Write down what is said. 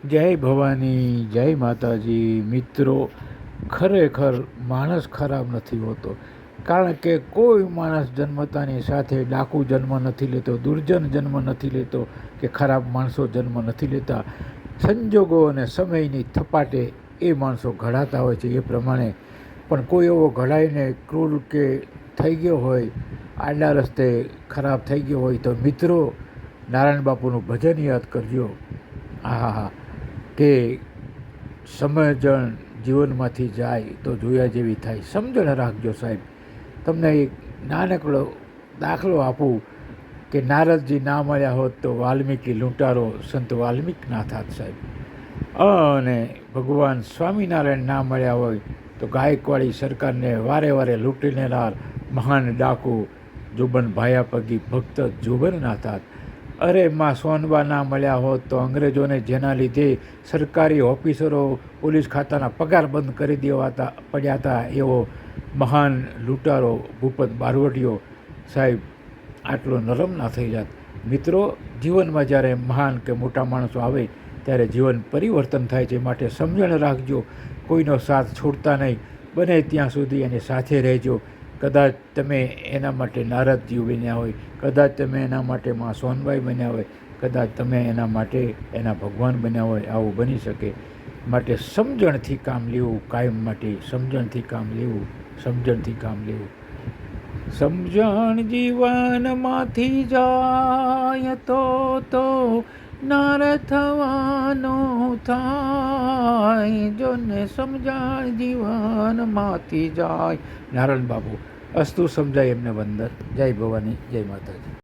જય ભવાની, જય માતાજી. મિત્રો, ખરેખર માણસ ખરાબ નથી હોતો, કારણ કે કોઈ માણસ જન્મતાની સાથે ડાકુ જન્મ નથી લેતો, દુર્જન જન્મ નથી લેતો, કે ખરાબ માણસો જન્મ નથી લેતા. સંજોગો અને સમયની થપાટે એ માણસો ઘડાતા હોય છે. એ પ્રમાણે પણ કોઈ એવો ઘડાઈને ક્રૂર કે થઈ ગયો હોય, આડા રસ્તે ખરાબ થઈ ગયો હોય, તો મિત્રો નારાયણ બાપુનું ભજન યાદ કરજો. હા હા, કે સમજણ જીવનમાંથી જાય તો જોયા જેવી થાય. સમજણ રાખજો સાહેબ. તમને એક નાનકડો દાખલો આપું કે નારદજી ના મળ્યા હોત તો વાલ્મીકી લૂંટારો સંત વાલ્મીક ના થાત સાહેબ. અને ભગવાન સ્વામિનારાયણ ના મળ્યા હોય તો ગાયકવાડી સરકારને વારે વારે લૂંટી લેનાર મહાન ડાકુ જોબન ભાયા પગી ભક્ત જોબન ના થાત. અરે માં સોનબા ના મળ્યા હોત તો અંગ્રેજોને જેના લીધે સરકારી ઓફિસરો પોલીસ ખાતાના પગાર બંધ કરી દેવાતા પડ્યા હતા એવો મહાન લૂંટારો ભૂપત બારવટીયો સાહેબ આટલો નરમ ના થઈ જાત. મિત્રો, જીવનમાં જ્યારે મહાન કે મોટા માણસો આવે ત્યારે જીવન પરિવર્તન થાય છે. માટે સમજણ રાખજો, કોઈનો સાથ છોડતા નહીં, બને ત્યાં સુધી એની સાથે રહેજો. કદાચ તમે એના માટે નારદજી બન્યા હોય, કદાચ તમે એના માટે માં સોનબાઈ બન્યા હોય, કદાચ તમે એના માટે એના ભગવાન બન્યા હોય, આવું બની શકે. માટે સમજણથી કામ લેવું, કાયમ માટે સમજણથી કામ લેવું, સમજણથી કામ લેવું. સમજણ જીવનમાંથી જાય તો નર થવાનો થાય. જોને સમજણ જીવનમાંથી જાય. નારાયણ બાપુ અસ્તુ સમજાય એમને વંદન. જય ભવાની, જય માતાજી.